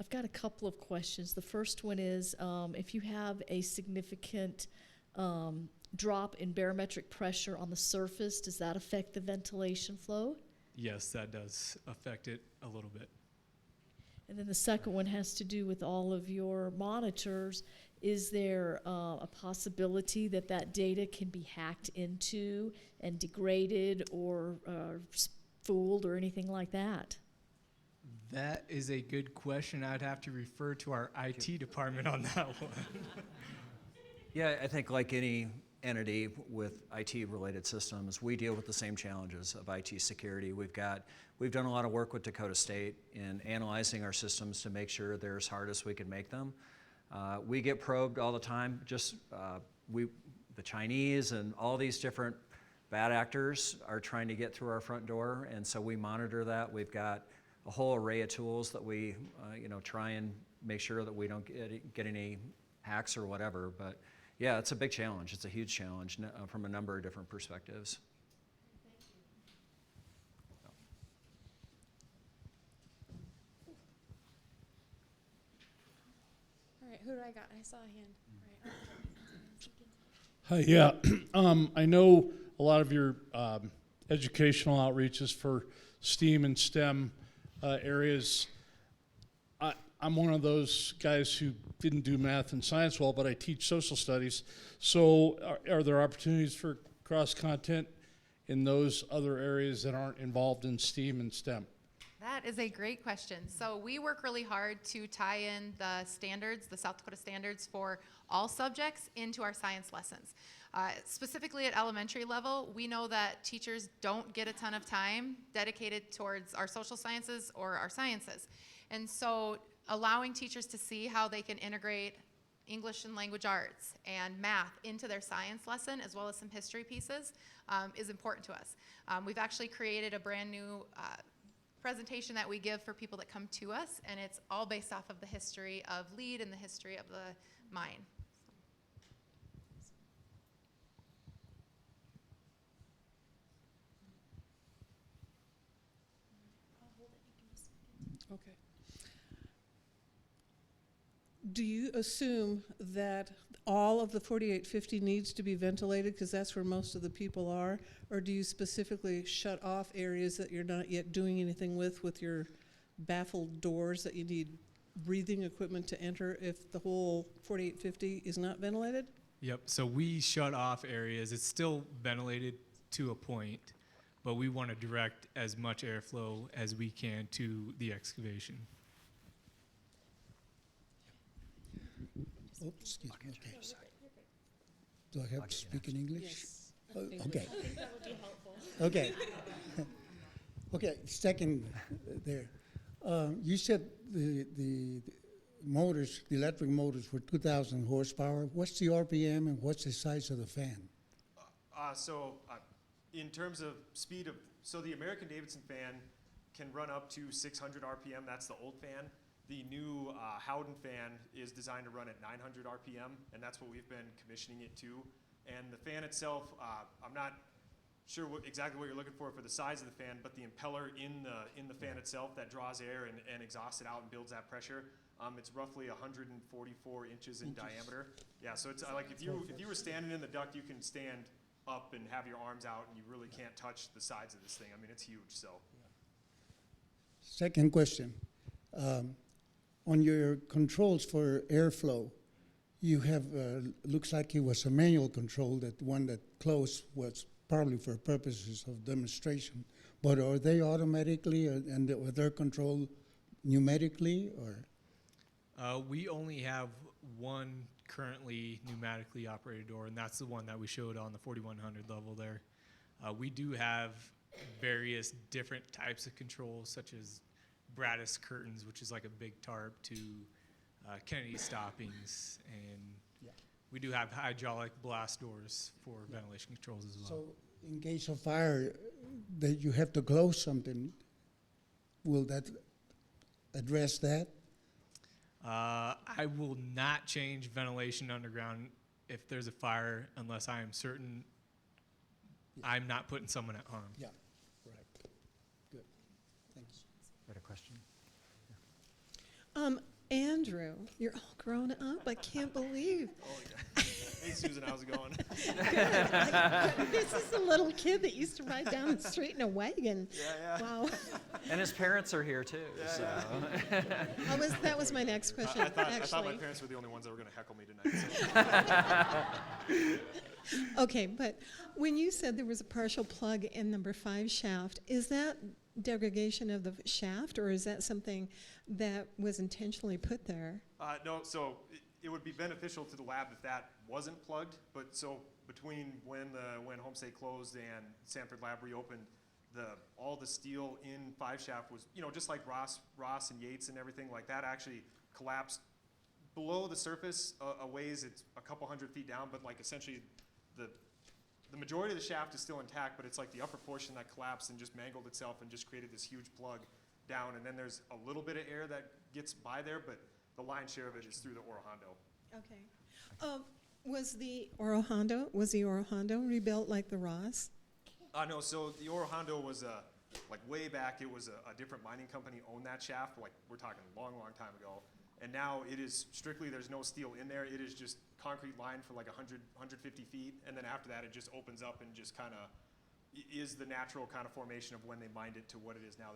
Speaker 7: I've got a couple of questions. The first one is, if you have a significant drop in barometric pressure on the surface, does that affect the ventilation flow?
Speaker 3: Yes, that does affect it a little bit.
Speaker 7: And then the second one has to do with all of your monitors. Is there a possibility that that data can be hacked into and degraded or fooled or anything like that?
Speaker 3: That is a good question. I'd have to refer to our IT department on that one.
Speaker 2: Yeah, I think like any entity with IT-related systems, we deal with the same challenges of IT security. We've done a lot of work with Dakota State in analyzing our systems to make sure they're as hard as we can make them. We get probed all the time. The Chinese and all these different bad actors are trying to get through our front door, and so we monitor that. We've got a whole array of tools that we try and make sure that we don't get any hacks or whatever. But yeah, it's a big challenge. It's a huge challenge from a number of different perspectives.
Speaker 1: All right, who do I got? I saw a hand.
Speaker 8: Hi, yeah. I know a lot of your educational outreaches for STEAM and STEM areas. I'm one of those guys who didn't do math and science well, but I teach social studies. So are there opportunities for cross-content in those other areas that aren't involved in STEAM and STEM?
Speaker 5: That is a great question. So we work really hard to tie in the standards, the South Dakota standards for all subjects into our science lessons. Specifically at elementary level, we know that teachers don't get a ton of time dedicated towards our social sciences or our sciences. And so allowing teachers to see how they can integrate English and language arts and math into their science lesson, as well as some history pieces, is important to us. We've actually created a brand new presentation that we give for people that come to us, and it's all based off of the history of lead and the history of the mine.
Speaker 9: Okay. Do you assume that all of the 4850 needs to be ventilated because that's where most of the people are? Or do you specifically shut off areas that you're not yet doing anything with your baffled doors that you need breathing equipment to enter if the whole 4850 is not ventilated?
Speaker 3: Yep, so we shut off areas. It's still ventilated to a point, but we want to direct as much airflow as we can to the excavation.
Speaker 10: Oops, excuse me, okay. Do I have to speak in English? Oh, okay.
Speaker 9: That would be helpful.
Speaker 10: Okay. Okay, second there. You said the motors, the electric motors were 2,000 horsepower. What's the RPM and what's the size of the fan?
Speaker 4: In terms of speed so the American Davidson fan can run up to 600 RPM. That's the old fan. The new Howden fan is designed to run at 900 RPM, and that's what we've been commissioning it to. And the fan itself, I'm not sure exactly what you're looking for the size of the fan, but the impeller in the fan itself that draws air and exhausts it out and builds that pressure, it's roughly 144 inches in diameter. Yeah, so it's like if you were standing in the duct, you can stand up and have your arms out, and you really can't touch the sides of this thing. I mean, it's huge. So.
Speaker 10: Second question. On your controls for airflow, you have, looks like it was a manual control, that one that closed was probably for purposes of demonstration. But are they automatically and are they controlled pneumatically or?
Speaker 3: We only have one currently pneumatically operated door, and that's the one that we showed on the 4100 level there. We do have various different types of controls, such as Brattis curtains, which is like a big tarp, to Kennedy stoppings, and we do have hydraulic blast doors for ventilation controls as well.
Speaker 10: So in case of fire, that you have to close something, will that address that?
Speaker 3: I will not change ventilation underground if there's a fire unless I am certain I'm not putting someone at harm.
Speaker 10: Yeah, right. Good. Thanks.
Speaker 2: Got a question?
Speaker 9: Andrew, you're all grown up. I can't believe.
Speaker 4: Hey, Susan, how's it going?
Speaker 9: This is the little kid that used to ride down the street in a wagon.
Speaker 4: Yeah.
Speaker 9: Wow.
Speaker 2: And his parents are here too. So.
Speaker 9: That was my next question,
Speaker 4: I thought my
Speaker 9: actually.
Speaker 4: parents were the only ones that were going to heckle me tonight. So.
Speaker 9: Okay, but when you said there was a partial plug in number 5 shaft, is that degradation of the shaft, or is that something that was intentionally put there?
Speaker 4: No, so it would be beneficial to the lab if that wasn't plugged. But so between when Homestay closed and Sanford Lab reopened, all the steel in 5 shaft was, just like Ross and Yates and everything like that, actually collapsed below the surface a ways. It's a couple hundred feet down, but like essentially the majority of the shaft is still intact, but it's like the upper portion that collapsed and just mangled itself and just created this huge plug down. And then there's a little bit of air that gets by there, but the lion's share of it is through the Oro Hondo.
Speaker 9: Okay. Was the Oro Hondo rebuilt like the Ross?
Speaker 4: No, so the Oro Hondo was like way back. It was a different mining company owned that shaft. Like we're talking a long time ago. And now it is strictly, there's no steel in there. It is just concrete lined for like 100, 150 feet. And then after that, it just opens up and just kind of is the natural kind of formation of when they mined it to what it is now.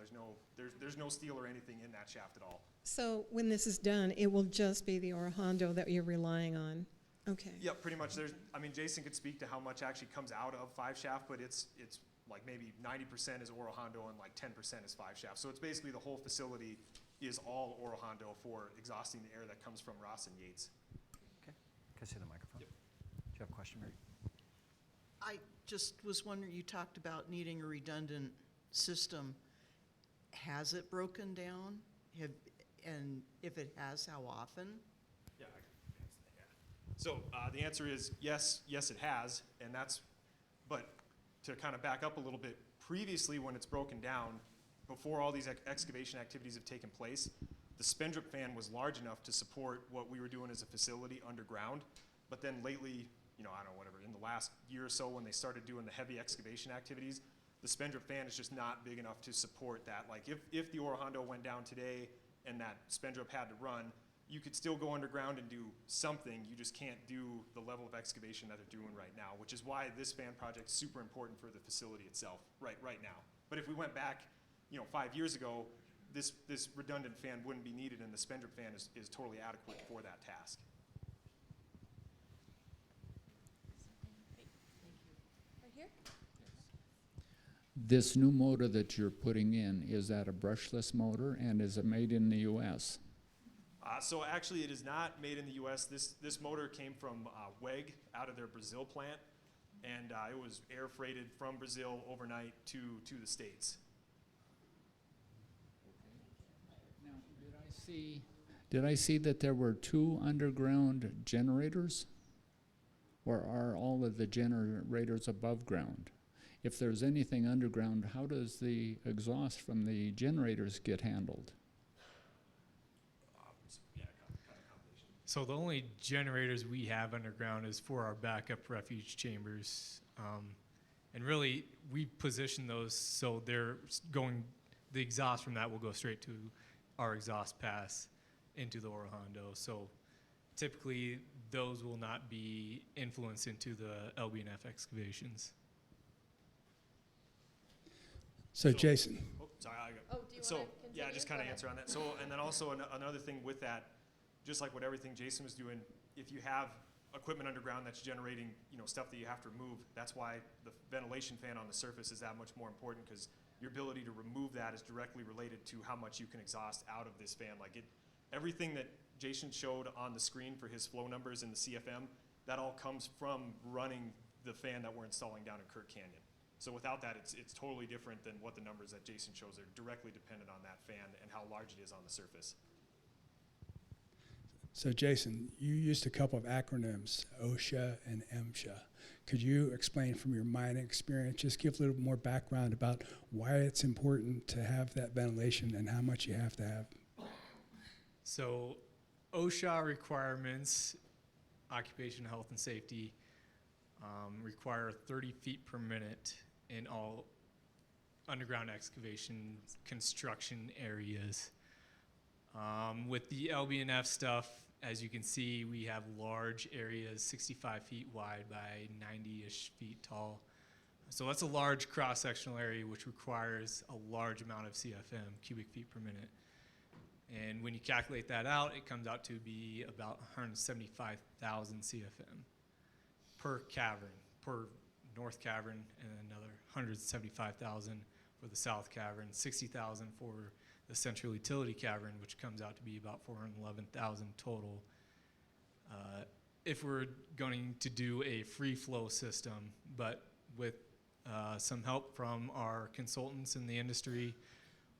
Speaker 4: There's no steel or anything in that shaft at all.
Speaker 9: So when this is done, it will just be the Oro Hondo that you're relying on. Okay.
Speaker 4: Yeah, pretty much. Jason could speak to how much actually comes out of 5 shaft, but it's like maybe 90% is Oro Hondo and like 10% is 5 shaft. So it's basically the whole facility is all Oro Hondo for exhausting the air that comes from Ross and Yates.
Speaker 2: Okay. Can I see the microphone?
Speaker 4: Yep.
Speaker 2: Do you have a question, Mary?
Speaker 11: I just was wondering, you talked about needing a redundant system. Has it broken down? And if it has, how often?
Speaker 4: Yeah, I can answer that. So the answer is yes, yes, it has, and that's. But to kind of back up a little bit, previously when it's broken down, before all these excavation activities have taken place, the Spendrup fan was large enough to support what we were doing as a facility underground. But then lately, you know, I don't know, whatever, in the last year or so when they started doing the heavy excavation activities, the Spendrup fan is just not big enough to support that. Like if the Oro Hondo went down today and that Spendrup had to run, you could still go underground and do something. You just can't do the level of excavation that they're doing right now, which is why this fan project is super important for the facility itself right now. But if we went back, you know, 5 years ago, this redundant fan wouldn't be needed, and the Spendrup fan is totally adequate for that task.
Speaker 1: Right here?
Speaker 12: This new motor that you're putting in, is that a brushless motor, and is it made in the U.S.?
Speaker 4: So actually, it is not made in the U.S. This motor came from WEG out of their Brazil plant, and it was air freighted from Brazil overnight to the States.
Speaker 12: Now, did I see that there were 2 underground generators? Or are all of the generators above ground? If there's anything underground, how does the exhaust from the generators get handled?
Speaker 3: So the only generators we have underground is for our backup refuge chambers. And really, we position those so they're going, the exhaust from that will go straight to our exhaust pass into the Oro Hondo. So typically, those will not be influenced into the LBNF excavations.
Speaker 13: So Jason.
Speaker 4: Oh, sorry.
Speaker 1: Oh, do you
Speaker 4: So
Speaker 1: want to
Speaker 4: yeah,
Speaker 1: continue?
Speaker 4: just kind
Speaker 1: Go
Speaker 4: of
Speaker 1: ahead.
Speaker 4: answer on that. So and then also another thing with that, just like what everything Jason was doing, if you have equipment underground that's generating, you know, stuff that you have to remove, that's why the ventilation fan on the surface is that much more important, because your ability to remove that is directly related to how much you can exhaust out of this fan. Like everything that Jason showed on the screen for his flow numbers in the CFM, that all comes from running the fan that we're installing down in Kirk Canyon. So without that, it's totally different than what the numbers that Jason shows. They're directly dependent on that fan and how large it is on the surface.
Speaker 13: So Jason, you used a couple of acronyms, OSHA and MSHA. Could you explain from your mining experience, just give a little more background about why it's important to have that ventilation and how much you have to have?
Speaker 3: So OSHA requirements, occupational health and safety, require 30 feet per minute in all underground excavation construction areas. With the LBNF stuff, as you can see, we have large areas, 65 feet wide by 90-ish feet tall. So that's a large cross-sectional area which requires a large amount of CFM, cubic feet per minute. And when you calculate that out, it comes out to be about 175,000 CFM per cavern, per north cavern, and another 175,000 for the south cavern, 60,000 for the central utility cavern, which comes out to be about 411,000 total. If we're going to do a free flow system, but with some help from our consultants in the industry,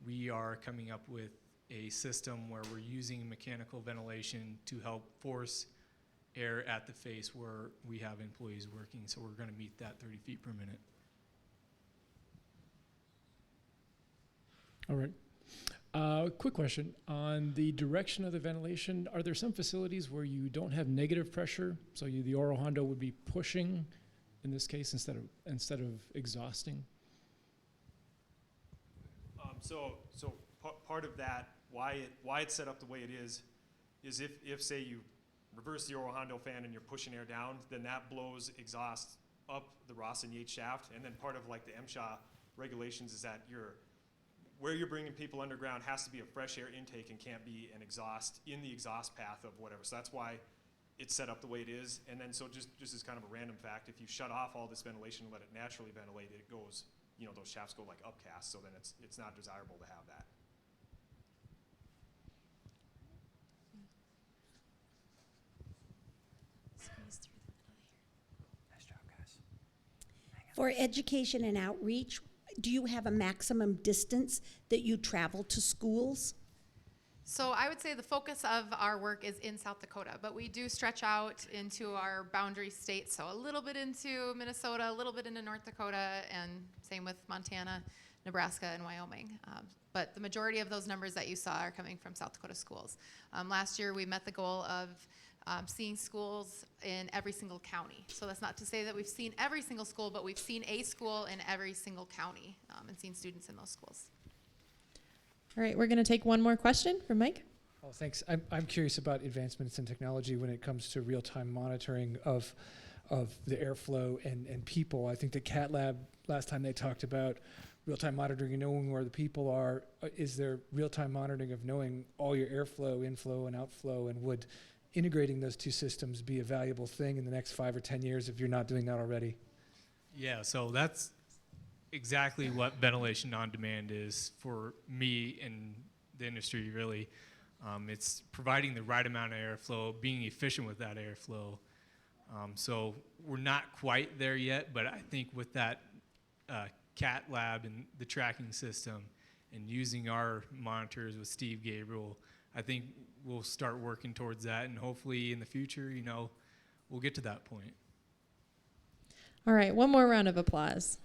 Speaker 3: we are coming up with a system where we're using mechanical ventilation to help force air at the face where we have employees working, so we're going to meet that 30 feet per minute.
Speaker 14: All right. Quick question. On the direction of the ventilation, are there some facilities where you don't have negative pressure, so the Oro Hondo would be pushing, in this case, instead of exhausting?
Speaker 4: So part of that, why it's set up the way it is if say you reverse the Oro Hondo fan and you're pushing air down, then that blows exhaust up the Ross and Yates shaft. And then part of like the MSHA regulations is that where you're bringing people underground has to be a fresh air intake and can't be an exhaust in the exhaust path of whatever. So that's why it's set up the way it is. And then so just as kind of a random fact, if you shut off all this ventilation and let it naturally ventilate, it goes, you know, those shafts go like upcast. So then it's not desirable to have that.
Speaker 2: Nice job, guys.
Speaker 15: For education and outreach, do you have a maximum distance that you travel to schools?
Speaker 5: So I would say the focus of our work is in South Dakota, but we do stretch out into our boundary states, so a little bit into Minnesota, a little bit into North Dakota, and same with Montana, Nebraska, and Wyoming. But the majority of those numbers that you saw are coming from South Dakota schools. Last year, we met the goal of seeing schools in every single county. So that's not to say that we've seen every single school, but we've seen a school in every single county and seen students in those schools.
Speaker 1: All right, we're going to take one more question from Mike.
Speaker 14: Oh, thanks. I'm curious about advancements in technology when it comes to real-time monitoring of the airflow and people. I think the Cat Lab, last time they talked about real-time monitoring and knowing where the people are. Is there real-time monitoring of knowing all your airflow, inflow and outflow, and would integrating those two systems be a valuable thing in the next 5 or 10 years if you're not doing that already?
Speaker 3: Yeah, so that's exactly what ventilation on demand is for me and the industry, really. It's providing the right amount of airflow, being efficient with that airflow. So we're not quite there yet, but I think with that Cat Lab and the tracking system and using our monitors with Steve Gabriel, I think we'll start working towards that, and hopefully in the future, we'll get to that point.
Speaker 1: All right, one more round of applause.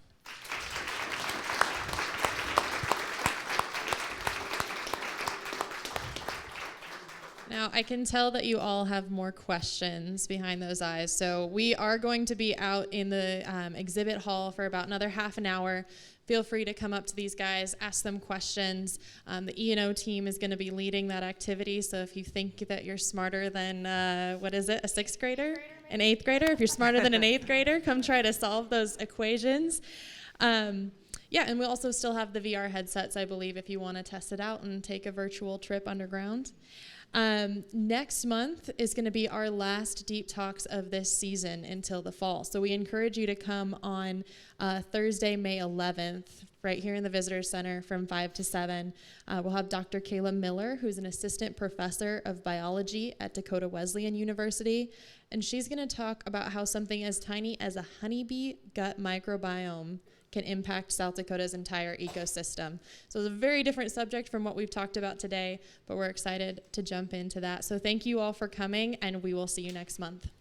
Speaker 1: Now, I can tell that you all have more questions behind those eyes, so we are going to be out in the exhibit hall for about another half an hour. Feel free to come up to these guys, ask them questions. The E&O team is going to be leading that activity, so if you think that you're smarter than, a sixth grader? An eighth grader? If you're smarter than an eighth grader, come try to solve those equations. Yeah, and we also still have the VR headsets, I believe, if you want to test it out and take a virtual trip underground. Next month is going to be our last Deep Talks of this season until the fall. So we encourage you to come on Thursday, May 11th, right here in the Visitor Center from 5 to 7. We'll have Dr. Kayla Miller, who's an assistant professor of biology at Dakota Wesleyan University. And she's going to talk about how something as tiny as a honeybee gut microbiome can impact South Dakota's entire ecosystem. So it's a very different subject from what we've talked about today, but we're excited to jump into that. So thank you all for coming, and we will see you next month.